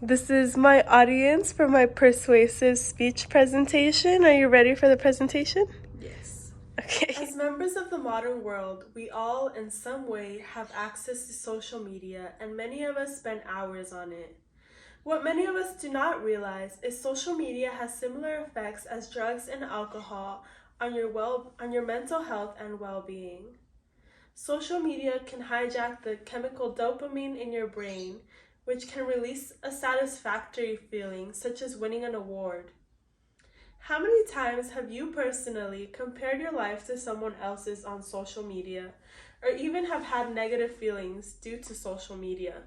This is my audience for my persuasive speech presentation. Are you ready for the presentation? Yes. Okay. As members of the modern world, we all in some way have access to social media, and many of us spend hours on it. What many of us do not realize is social media has similar effects as drugs and alcohol on your mental health and well-being. Social media can hijack the chemical dopamine in your brain, which can release a satisfactory feeling such as winning an award. How many times have you personally compared your life to someone else's on social media, or even have had negative feelings due to social media?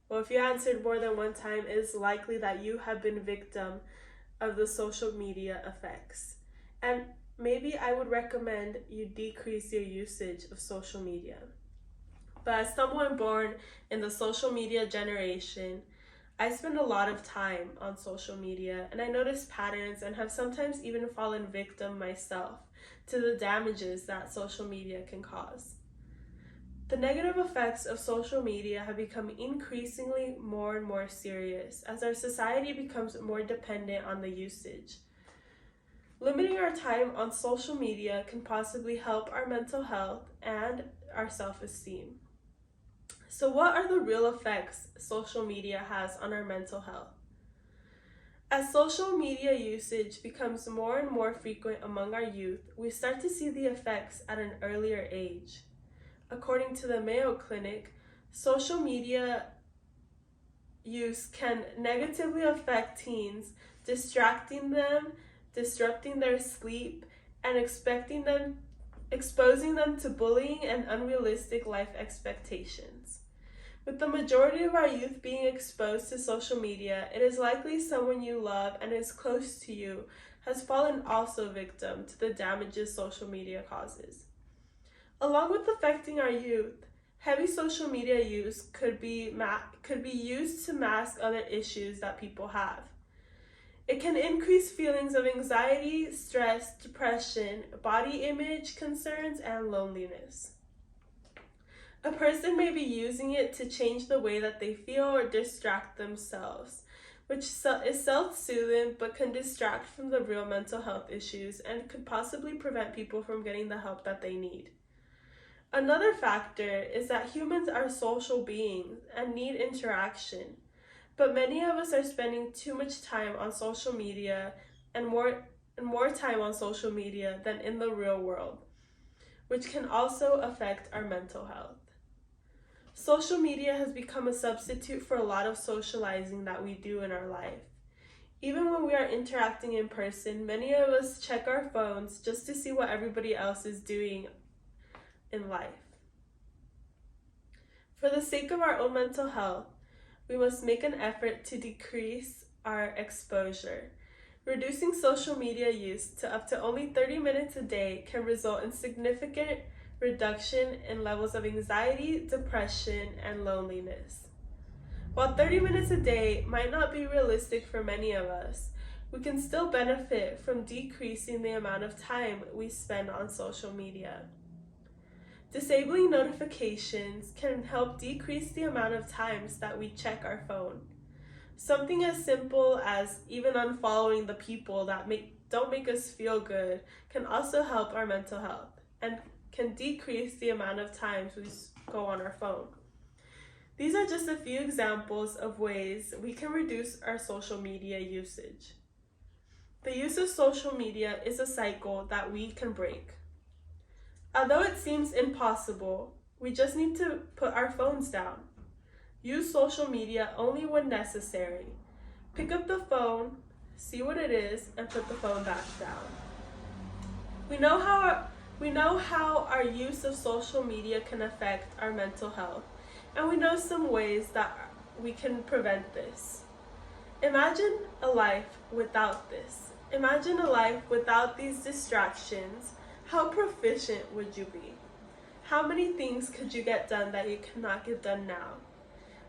Well, if you answered more than one time, it is likely that you have been victim of the social media effects. And maybe I would recommend you decrease your usage of social media. But as someone born in the social media generation, I spend a lot of time on social media, and I notice patterns and have sometimes even fallen victim myself to the damages that social media can cause. The negative effects of social media have become increasingly more and more serious as our society becomes more dependent on the usage. Limiting our time on social media can possibly help our mental health and our self-esteem. So, what are the real effects social media has on our mental health? As social media usage becomes more and more frequent among our youth, we start to see the effects at an earlier age. According to the Mayo Clinic, social media use can negatively affect teens, distracting them, disrupting their sleep, and exposing them to bullying and unrealistic life expectations. With the majority of our youth being exposed to social media, it is likely someone you love and is close to you has fallen also victim to the damages social media causes. Along with affecting our youth, heavy social media use could be used to mask other issues that people have. It can increase feelings of anxiety, stress, depression, body image concerns, and loneliness. A person may be using it to change the way that they feel or distract themselves, which is self-soothing but can distract from the real mental health issues and could possibly prevent people from getting the help that they need. Another factor is that humans are social beings and need interaction, but many of us are spending too much time on social media and more time on social media than in the real world, which can also affect our mental health. Social media has become a substitute for a lot of socializing that we do in our life. Even when we are interacting in person, many of us check our phones just to see what everybody else is doing in life. For the sake of our own mental health, we must make an effort to decrease our exposure. Reducing social media use to up to only 30 minutes a day can result in significant reduction in levels of anxiety, depression, and loneliness. While 30 minutes a day might not be realistic for many of us, we can still benefit from decreasing the amount of time we spend on social media. Disabling notifications can help decrease the amount of times that we check our phone. Something as simple as even unfollowing the people that don't make us feel good can also help our mental health and can decrease the amount of times we go on our phone. These are just a few examples of ways we can reduce our social media usage. The use of social media is a cycle that we can break. Although it seems impossible, we just need to put our phones down. Use social media only when necessary. Pick up the phone, see what it is, and put the phone back down. We know how our use of social media can affect our mental health, and we know some ways that we can prevent this. Imagine a life without this. Imagine a life without these distractions. How proficient would you be? How many things could you get done that you cannot get done now?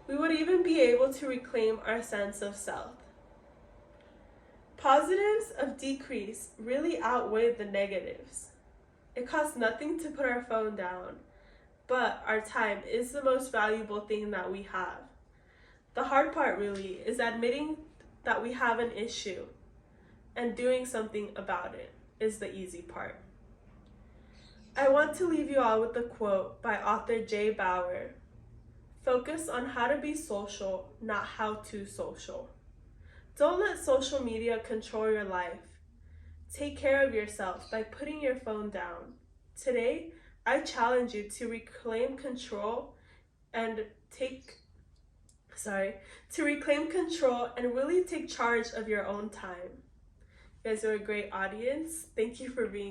We would even be able to reclaim our sense of self. Positives of decrease really outweigh the negatives. It costs nothing to put our phone down, but our time is the most valuable thing that we have. The hard part really is admitting that we have an issue, and doing something about it is the easy part. I want to leave you all with a quote by author Jay Bauer. Focus on how to be social, not how to social. Don't let social media control your life. Take care of yourself by putting your phone down. Today, I challenge you to reclaim control and really take charge of your own time. You guys are a great audience. Thank you for being